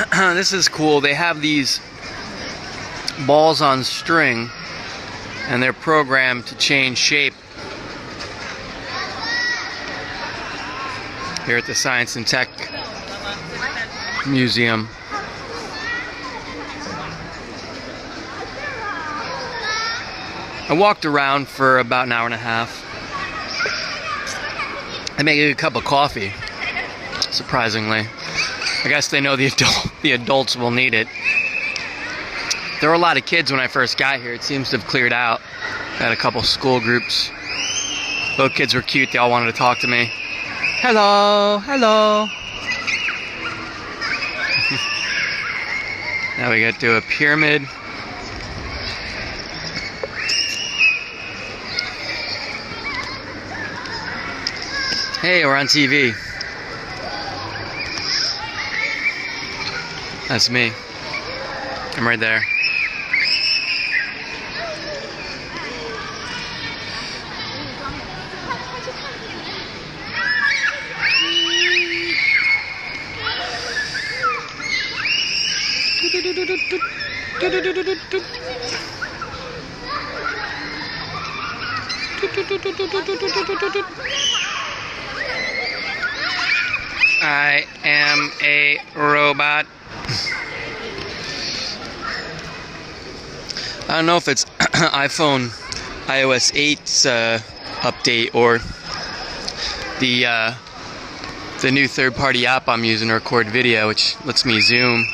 This is cool. They have these balls on string, and they're programmed to change shape. Here at the Science and Tech Museum. I walked around for about an hour and a half. I made a cup of coffee, surprisingly. I guess they know the adults will need it. There were a lot of kids when I first got here. It seems to have cleared out. I had a couple school groups. Both kids were cute. They all wanted to talk to me. Hello, hello. Now we get to a pyramid. Hey, we're on TV. That's me. I'm right there. I am a robot. I don't know if it's iPhone iOS 8's update or the new third-party app I'm using to record video, which lets me zoom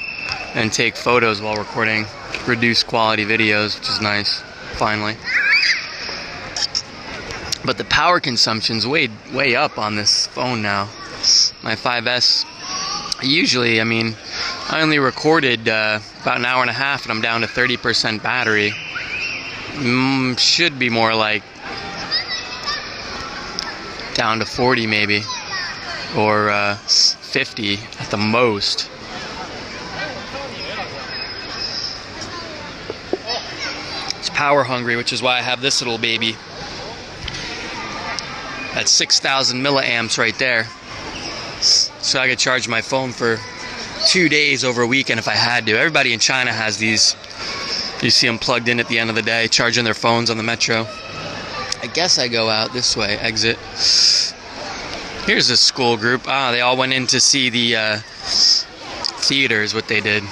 and take photos while recording reduced quality videos, which is nice, finally. But the power consumption's way up on this phone now. My 5S, usually, I only recorded about an hour and a half and I'm down to 30% battery. Should be more like down to 40 maybe, or 50 at the most. It's power hungry, which is why I have this little baby. That's 6,000 milliamps right there. So I could charge my phone for 2 days over a weekend if I had to. Everybody in China has these. You see them plugged in at the end of the day, charging their phones on the metro. I guess I go out this way, exit. Here's a school group. They all went in to see the theater is what they did.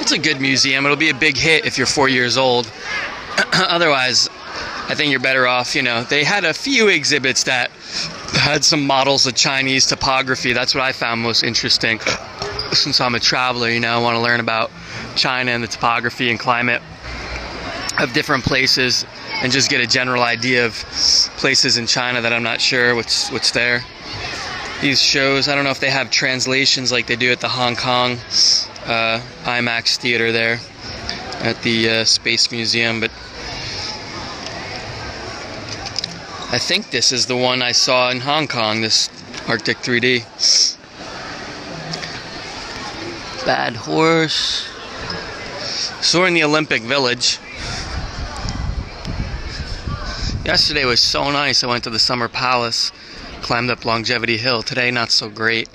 It's a good museum. It'll be a big hit if you're 4 years old. Otherwise, I think you're better off, They had a few exhibits that had some models of Chinese topography. That's what I found most interesting. Since I'm a traveler, I want to learn about China and the topography and climate of different places and just get a general idea of places in China that I'm not sure what's there. These shows, I don't know if they have translations like they do at the Hong Kong IMAX theater there at the Space Museum, but I think this is the one I saw in Hong Kong, this Arctic 3D. Bad horse. So we're in the Olympic Village. Yesterday was so nice. I went to the Summer Palace, climbed up Longevity Hill. Today, not so great.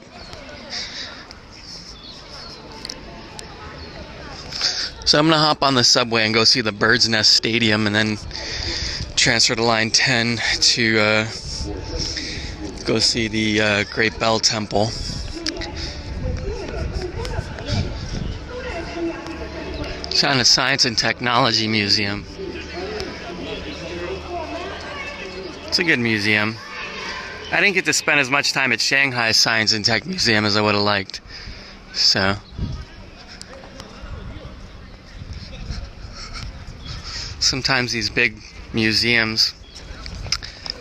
So I'm going to hop on the subway and go see the Bird's Nest Stadium and then transfer to line 10 to go see the Great Bell Temple. China Science and Technology Museum. It's a good museum. I didn't get to spend as much time at Shanghai Science and Tech Museum as I would have liked. So sometimes these big museums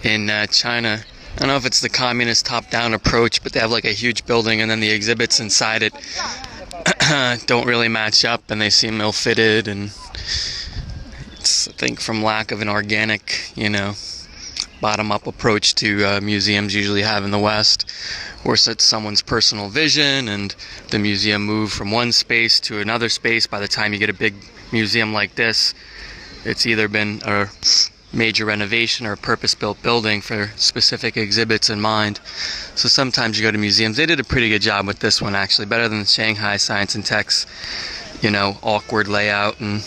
in China, I don't know if it's the communist top-down approach, but they have like a huge building and then the exhibits inside it don't really match up and they seem ill-fitted, and it's, I think, from lack of an organic, bottom-up approach to museums usually have in the West, where it's someone's personal vision and the museum moved from one space to another space. By the time you get a big museum like this, it's either been major renovation or a purpose-built building for specific exhibits in mind. So sometimes you go to museums. They did a pretty good job with this one, actually, better than the Shanghai Science and Tech's, you know, awkward layout and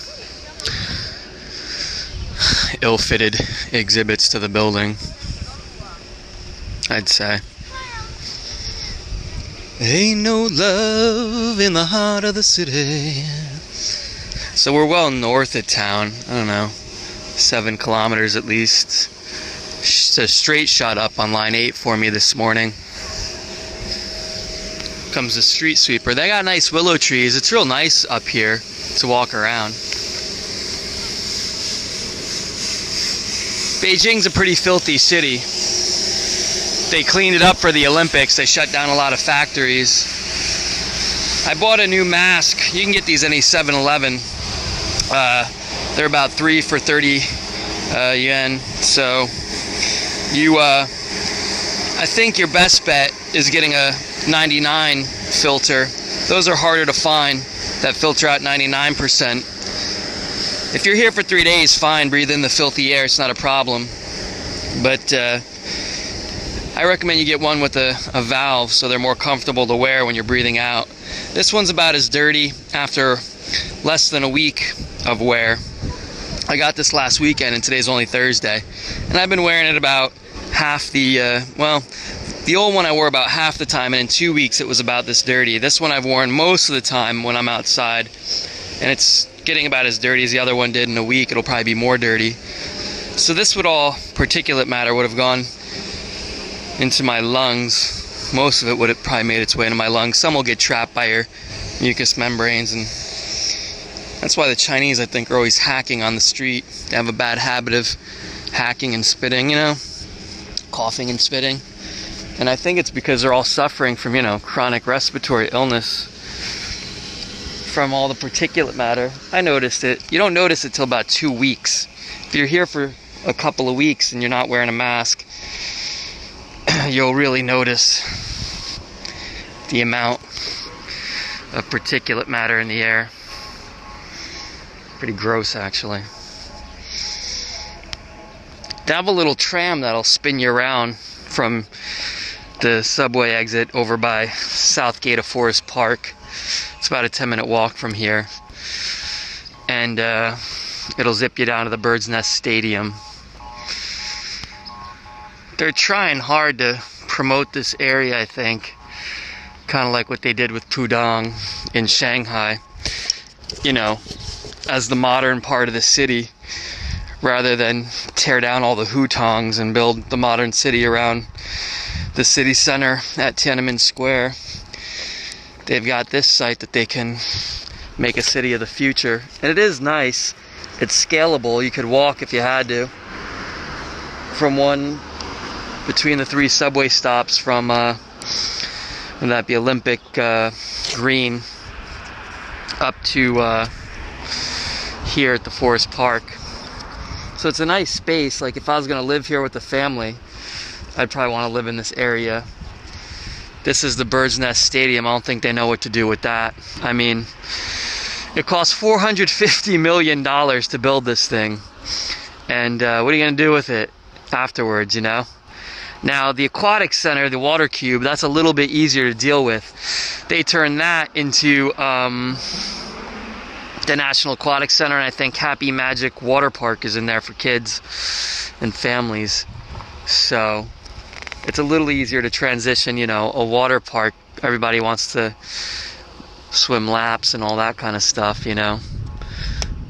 ill-fitted exhibits to the building, I'd say. Ain't no love in the heart of the city. So we're well north of town. I don't know, 7 kilometers at least. It's a straight shot up on line 8 for me this morning. Comes the street sweeper. They got nice willow trees. It's real nice up here to walk around. Beijing's a pretty filthy city. They cleaned it up for the Olympics. They shut down a lot of factories. I bought a new mask. You can get these any 7-Eleven. They're about 3 for 30 yen. So you, I think your best bet is getting a 99 filter. Those are harder to find, that filter out 99%. If you're here for 3 days, fine, breathe in the filthy air, it's not a problem. But I recommend you get one with a valve so they're more comfortable to wear when you're breathing out. This one's about as dirty after less than a week of wear. I got this last weekend and today's only Thursday. And I've been wearing it about half the, the old one I wore about half the time, and in 2 weeks it was about this dirty. This one I've worn most of the time when I'm outside, and it's getting about as dirty as the other one did in a week. It'll probably be more dirty. So this would all, particulate matter, would have gone into my lungs. Most of it would have probably made its way into my lungs. Some will get trapped by your mucous membranes, and that's why the Chinese, I think, are always hacking on the street. They have a bad habit of hacking and spitting, you know, coughing and spitting. And I think it's because they're all suffering from, you know, chronic respiratory illness from all the particulate matter. I noticed it. You don't notice it till about 2 weeks. If you're here for a couple of weeks and you're not wearing a mask, you'll really notice the amount of particulate matter in the air. Pretty gross, actually. They have a little tram that'll spin you around from the subway exit over by South Gate of Forest Park. It's about a 10-minute walk from here. And it'll zip you down to the Bird's Nest Stadium. They're trying hard to promote this area, I think. Kind of like what they did with Pudong in Shanghai. You know, as the modern part of the city, rather than tear down all the hutongs and build the modern city around the city center at Tiananmen Square. They've got this site that they can make a city of the future. And it is nice. It's scalable. You could walk if you had to from one between the 3 subway stops from would that be Olympic Green up to here at the Forest Park. So it's a nice space. Like if I was going to live here with the family, I'd probably want to live in this area. This is the Bird's Nest Stadium. I don't think they know what to do with that. I mean, it cost $450 million to build this thing. And what are you going to do with it afterwards, you know? Now, the aquatic center, the water cube, that's a little bit easier to deal with. They turned that into the National Aquatic Center, and I think Happy Magic Water Park is in there for kids and families. So it's a little easier to transition, you know, a water park. Everybody wants to swim laps and all that kind of stuff, you know.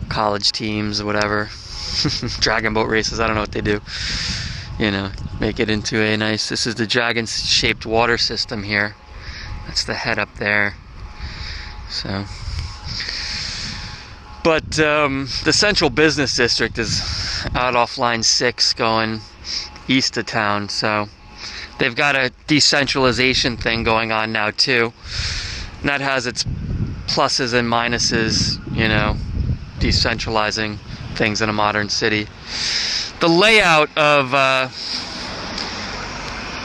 College teams or whatever. Dragon boat races, I don't know what they do. You know, make it into a nice, this is the dragon-shaped water system here. That's the head up there. So, but the central business district is out off line 6 going east of town, so they've got a decentralization thing going on now too, and that has its pluses and minuses, you know, decentralizing things in a modern city. The layout of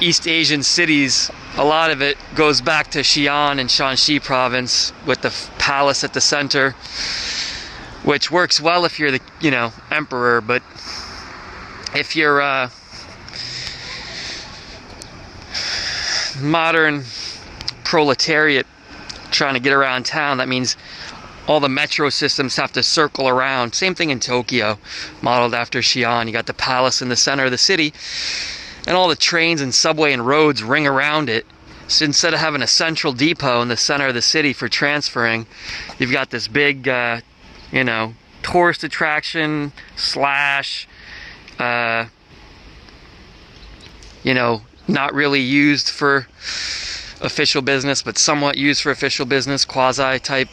East Asian cities, a lot of it goes back to Xi'an and Shanxi province with the palace at the center, which works well if you're the, you know, emperor, but if you're modern proletariat trying to get around town, that means all the metro systems have to circle around. Same thing in Tokyo, modeled after Xi'an. You got the palace in the center of the city, and all the trains and subway and roads ring around it. So instead of having a central depot in the center of the city for transferring, you've got this big, tourist attraction slash, not really used for official business, but somewhat used for official business, quasi type,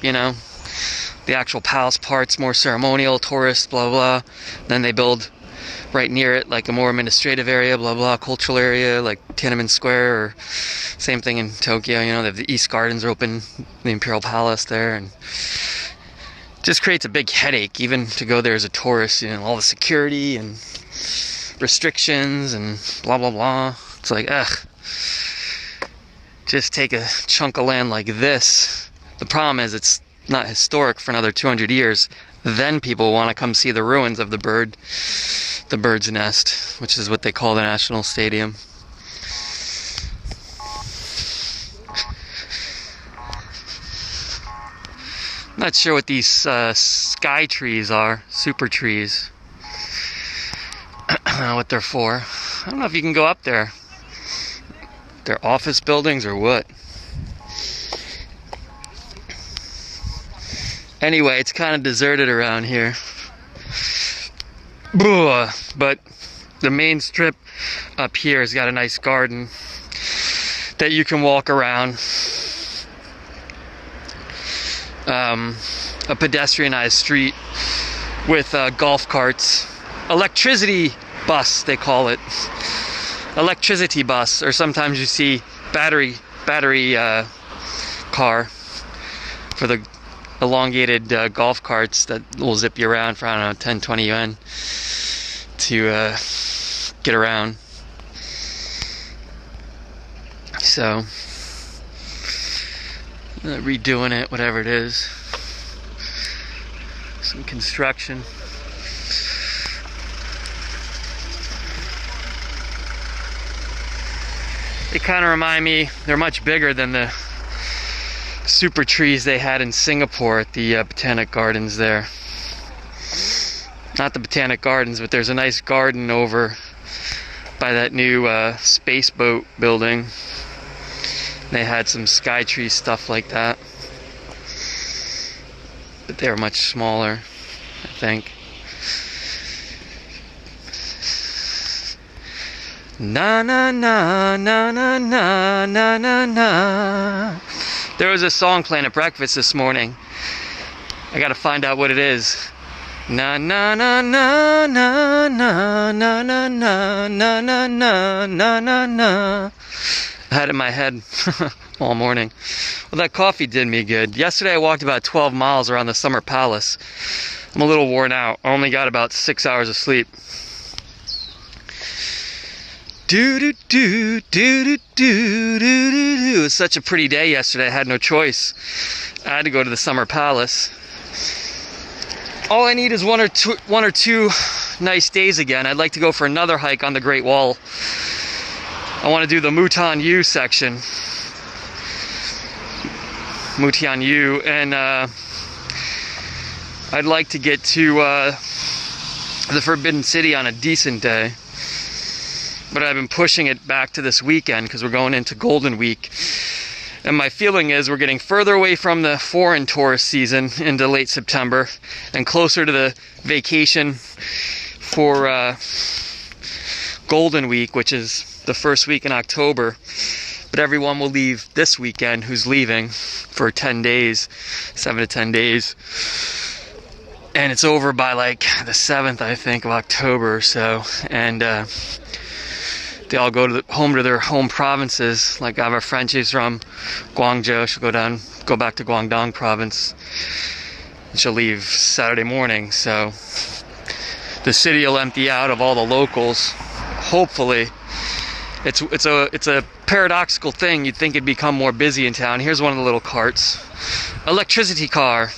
the actual palace part's more ceremonial, tourist, blah, blah. Then they build right near it, like a more administrative area, blah, blah, cultural area, like Tiananmen Square, or same thing in Tokyo, they have the East Gardens are open, the Imperial Palace there, and just creates a big headache, even to go there as a tourist, all the security and restrictions and blah, blah, blah. It's like, ugh. Just take a chunk of land like this. The problem is it's not historic for another 200 years. Then people want to come see the ruins of the bird's nest, which is what they call the National Stadium. I'm not sure what these sky trees are, super trees. I don't know what they're for. I don't know if you can go up there. They're office buildings or what? Anyway, it's kind of deserted around here. But the main strip up here has got a nice garden that you can walk around. A pedestrianized street with golf carts. Electricity bus, they call it. Electricity bus, or sometimes you see battery car for the elongated golf carts that will zip you around for, 10, 20 yuan to get around. So, redoing it, whatever it is. Some construction. They kind of remind me, they're much bigger than the super trees they had in Singapore at the Botanic Gardens there. Not the Botanic Gardens, but there's a nice garden over by that new space boat building. They had some sky tree stuff like that. But they were much smaller, I think. Na na na na na na na na na. There was a song playing at breakfast this morning. I gotta find out what it is. Na na na na na na na na na na na na na na na. I had it in my head all morning. Well, that coffee did me good. Yesterday I walked about 12 miles around the Summer Palace. I'm a little worn out. I only got about 6 hours of sleep. Do do do do do do do do. It was such a pretty day yesterday. I had no choice. I had to go to the Summer Palace. All I need is one or two nice days again. I'd like to go for another hike on the Great Wall. I want to do the Mutianyu section. Mutianyu, and I'd like to get to the Forbidden City on a decent day. But I've been pushing it back to this weekend because we're going into Golden Week. And my feeling is we're getting further away from the foreign tourist season into late September and closer to the vacation for Golden Week, which is the first week in October. But everyone will leave this weekend who's leaving for 10 days, 7 to 10 days. And it's over by like the 7th, I think, of October or so. And they all go home to their home provinces. Like I have a friend, she's from Guangzhou. She'll go back to Guangdong province. And she'll leave Saturday morning. So the city will empty out of all the locals. Hopefully, it's a paradoxical thing. You'd think it'd become more busy in town. Here's one of the little carts, electricity car.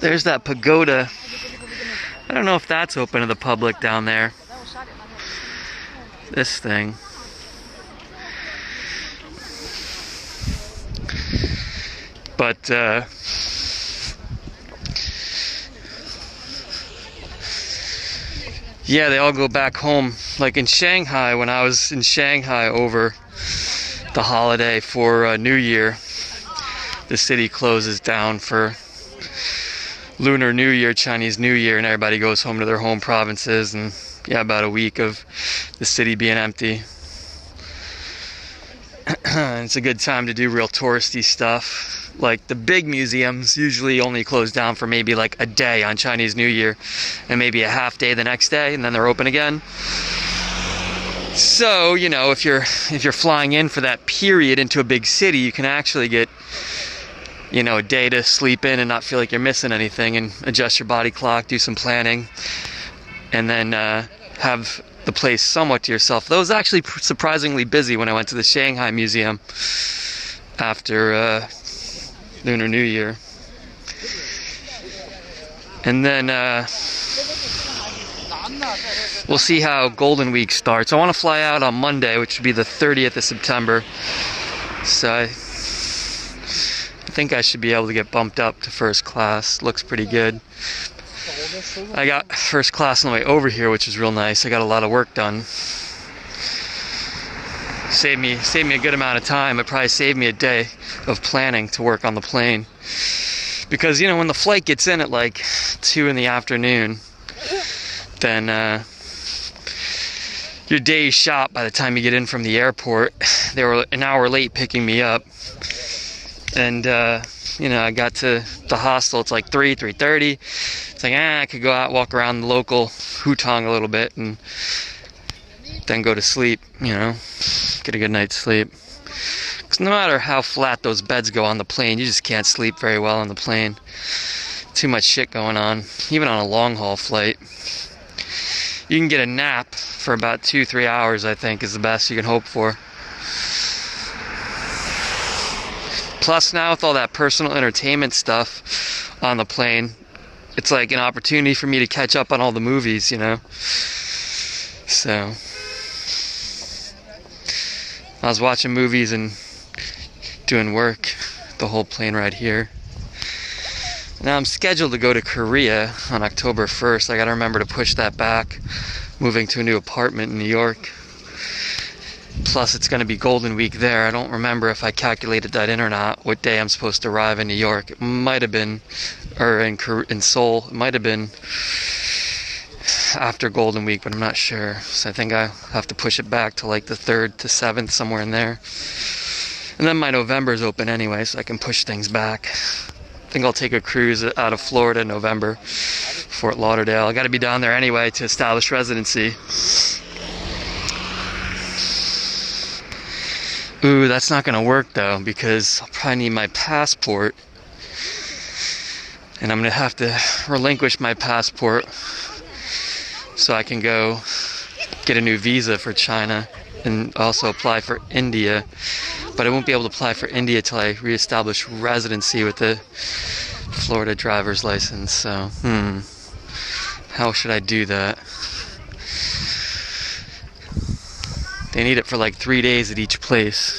There's that pagoda. I don't know if that's open to the public down there. This thing. But yeah, they all go back home. Like in Shanghai, when I was in Shanghai over the holiday for New Year, the city closes down for Lunar New Year, Chinese New Year, and everybody goes home to their home provinces, and yeah, about a week of the city being empty. It's a good time to do real touristy stuff. Like the big museums usually only close down for maybe like a day on Chinese New Year, and maybe a half day the next day, and then they're open again. So, you know, if you're flying in for that period into a big city, you can actually get, you know, a day to sleep in and not feel like you're missing anything, and adjust your body clock, do some planning, and then have the place somewhat to yourself. That was actually surprisingly busy when I went to the Shanghai Museum after Lunar New Year. And then we'll see how Golden Week starts. I want to fly out on Monday, which would be the 30th of September. So I think I should be able to get bumped up to first class. Looks pretty good. I got first class on the way over here, which is real nice. I got a lot of work done. Saved me a good amount of time. It probably saved me a day of planning to work on the plane. Because, you know, when the flight gets in at like 2 in the afternoon, then your day's shot by the time you get in from the airport. They were an hour late picking me up. And, you know, I got to the hostel, it's like 3:30. It's like, I could go out, walk around the local hutong a little bit, and then go to sleep, you know, get a good night's sleep. Because no matter how flat those beds go on the plane, you just can't sleep very well on the plane. Too much shit going on, even on a long-haul flight. You can get a nap for about 2-3 hours, I think, is the best you can hope for. Plus now with all that personal entertainment stuff on the plane, it's like an opportunity for me to catch up on all the movies, you know. So I was watching movies and doing work the whole plane ride here. Now I'm scheduled to go to Korea on October 1st. I gotta remember to push that back, moving to a new apartment in New York. Plus it's gonna be Golden Week there. I don't remember if I calculated that in or not, what day I'm supposed to arrive in New York. It might have been, or in Seoul, it might have been after Golden Week, but I'm not sure. So I think I have to push it back to like the 3rd to 7th, somewhere in there. And then my November's open anyway, so I can push things back. I think I'll take a cruise out of Florida in November, Fort Lauderdale. I gotta be down there anyway to establish residency. Ooh, that's not gonna work though, because I'll probably need my passport. And I'm gonna have to relinquish my passport so I can go get a new visa for China and also apply for India. But I won't be able to apply for India till I reestablish residency with the Florida driver's license. So, how should I do that? They need it for like 3 days at each place.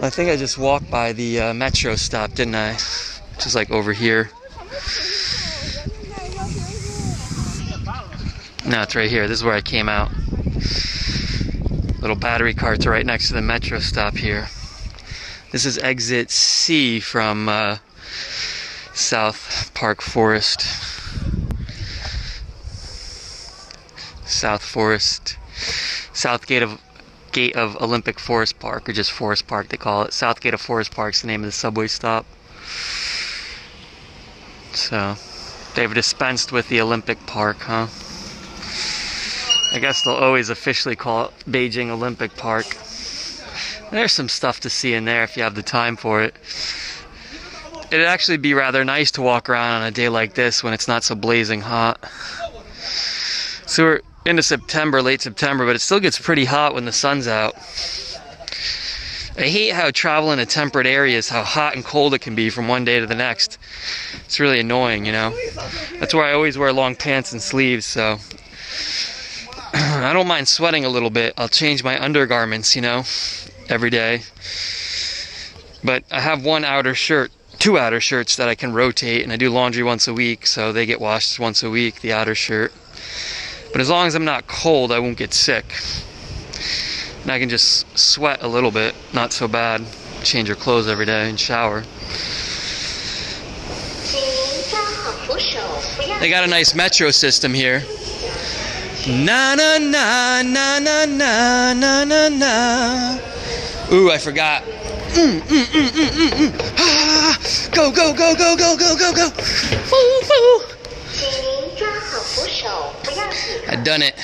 I think I just walked by the metro stop, didn't I? Which is like over here. No, it's right here. This is where I came out. Little battery carts are right next to the metro stop here. This is exit C from South Park Forest. South Forest. South Gate of Olympic Forest Park, or just Forest Park they call it. South Gate of Forest Park's the name of the subway stop. So they've dispensed with the Olympic Park, huh? I guess they'll always officially call it Beijing Olympic Park. There's some stuff to see in there if you have the time for it. It'd actually be rather nice to walk around on a day like this when it's not so blazing hot. So we're into September, late September, but it still gets pretty hot when the sun's out. I hate how traveling to temperate areas, how hot and cold it can be from one day to the next. It's really annoying, you know. That's why I always wear long pants and sleeves, so I don't mind sweating a little bit. I'll change my undergarments, you know, every day. But I have one outer shirt, two outer shirts that I can rotate, and I do laundry once a week, so they get washed once a week, the outer shirt. But as long as I'm not cold, I won't get sick. And I can just sweat a little bit, not so bad. Change your clothes every day and shower. They got a nice metro system here. Na na na na na na na na na. Ooh, I forgot. Ah, go go go go go go go go. Woo woo. I done it.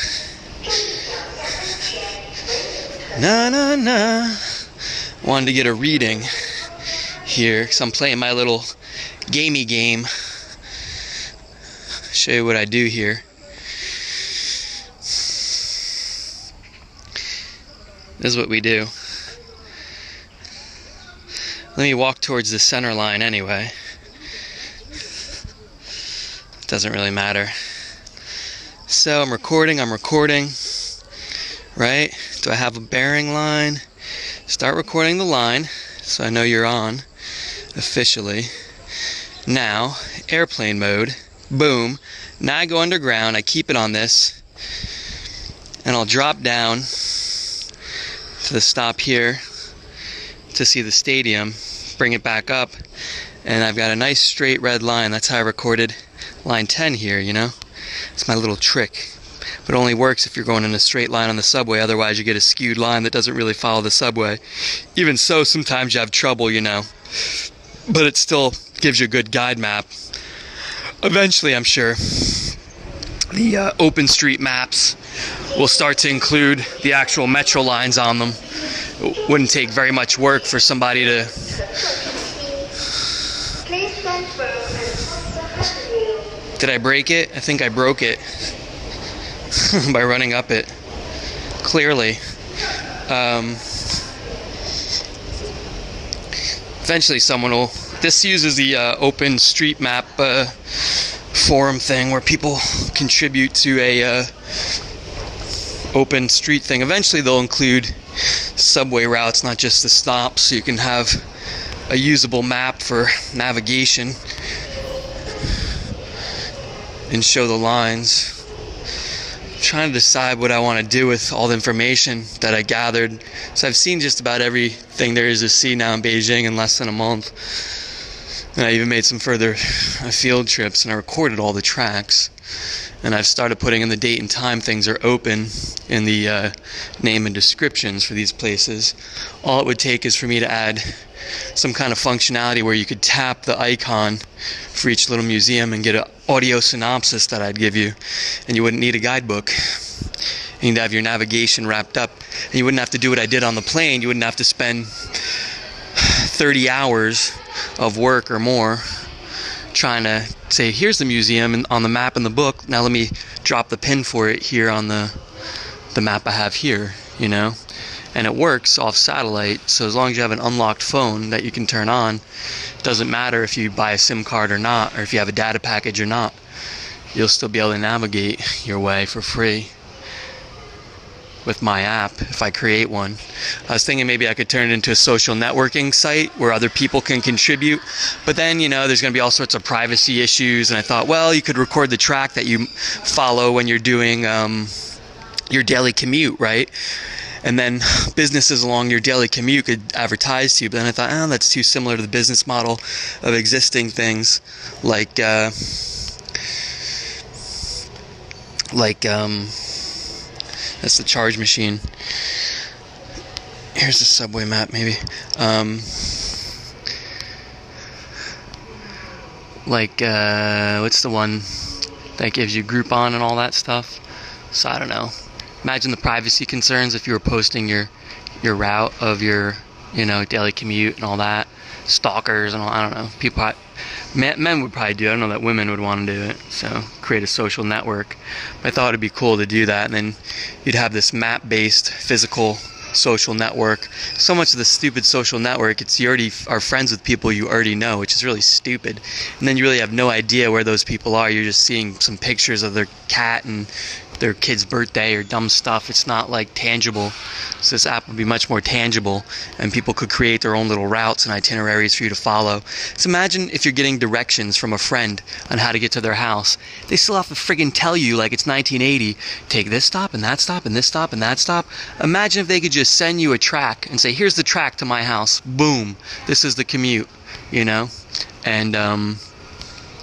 Na na na. Wanted to get a reading here because I'm playing my little gamey game. Show you what I do here. This is what we do. Let me walk towards the center line anyway. Doesn't really matter. So I'm recording, right? Do I have a bearing line? Start recording the line so I know you're on officially. Now, airplane mode, boom. Now I go underground, I keep it on this, and I'll drop down to the stop here to see the stadium, bring it back up, and I've got a nice straight red line. That's how I recorded line 10 here, you know? It's my little trick. But it only works if you're going in a straight line on the subway, otherwise you get a skewed line that doesn't really follow the subway. Even so, sometimes you have trouble, you know. But it still gives you a good guide map. Eventually, I'm sure, the open street maps will start to include the actual metro lines on them. It wouldn't take very much work for somebody to... Did I break it? I think I broke it by running up it. Clearly. Eventually someone will... This uses the open street map forum thing where people contribute to a open street thing. Eventually they'll include subway routes, not just the stops, so you can have a usable map for navigation and show the lines. I'm trying to decide what I want to do with all the information that I gathered. So I've seen just about everything there is to see now in Beijing in less than a month. And I even made some further field trips, and I recorded all the tracks. And I've started putting in the date and time things are open in the name and descriptions for these places. All it would take is for me to add some kind of functionality where you could tap the icon for each little museum and get an audio synopsis that I'd give you. And you wouldn't need a guidebook. And you'd have your navigation wrapped up. And you wouldn't have to do what I did on the plane. You wouldn't have to spend 30 hours of work or more trying to say, here's the museum on the map in the book. Now let me drop the pin for it here on the map I have here, you know. And it works off satellite, so as long as you have an unlocked phone that you can turn on, it doesn't matter if you buy a SIM card or not, or if you have a data package or not. You'll still be able to navigate your way for free with my app if I create one. I was thinking maybe I could turn it into a social networking site where other people can contribute, but then, you know, there's going to be all sorts of privacy issues, and I thought, well, you could record the track that you follow when you're doing your daily commute, right? And then businesses along your daily commute could advertise to you. But then I thought, oh, that's too similar to the business model of existing things like that's the charge machine. Here's the subway map, maybe. What's the one that gives you Groupon and all that stuff? So I don't know. Imagine the privacy concerns if you were posting your route of your, you know, daily commute and all that. Stalkers and all, I don't know. People, men would probably do it. I don't know that women would want to do it. So create a social network. But I thought it'd be cool to do that. And then you'd have this map-based physical social network. So much of the stupid social network, it's you already are friends with people you already know, which is really stupid. And then you really have no idea where those people are. You're just seeing some pictures of their cat and their kid's birthday or dumb stuff. It's not like tangible. So this app would be much more tangible, and people could create their own little routes and itineraries for you to follow. So imagine if you're getting directions from a friend on how to get to their house. They still have to friggin' tell you like it's 1980, take this stop and that stop and this stop and that stop. Imagine if they could just send you a track and say, here's the track to my house. Boom. This is the commute, you know? And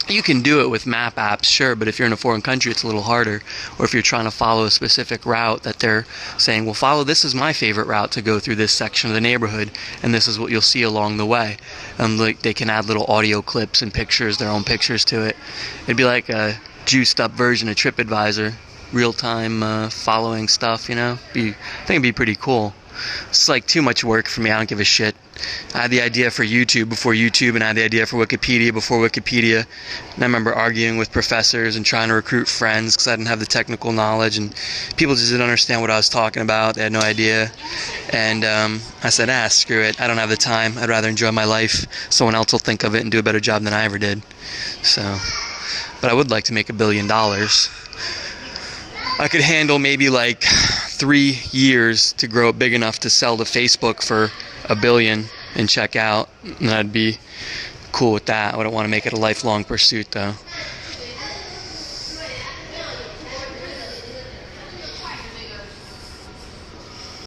you can do it with map apps, sure, but if you're in a foreign country, it's a little harder. Or if you're trying to follow a specific route that they're saying, well, follow, this is my favorite route to go through this section of the neighborhood, and this is what you'll see along the way. And like they can add little audio clips and pictures, their own pictures to it. It'd be like a juiced up version of TripAdvisor, real-time following stuff, you know? I think it'd be pretty cool. It's like too much work for me. I don't give a shit. I had the idea for YouTube before YouTube, and I had the idea for Wikipedia before Wikipedia. And I remember arguing with professors and trying to recruit friends because I didn't have the technical knowledge, and people just didn't understand what I was talking about. They had no idea. And I said, screw it. I don't have the time. I'd rather enjoy my life. Someone else will think of it and do a better job than I ever did. So, but I would like to make $1 billion. I could handle maybe like 3 years to grow it big enough to sell to Facebook for $1 billion and check out, and I'd be cool with that. I wouldn't want to make it a lifelong pursuit though.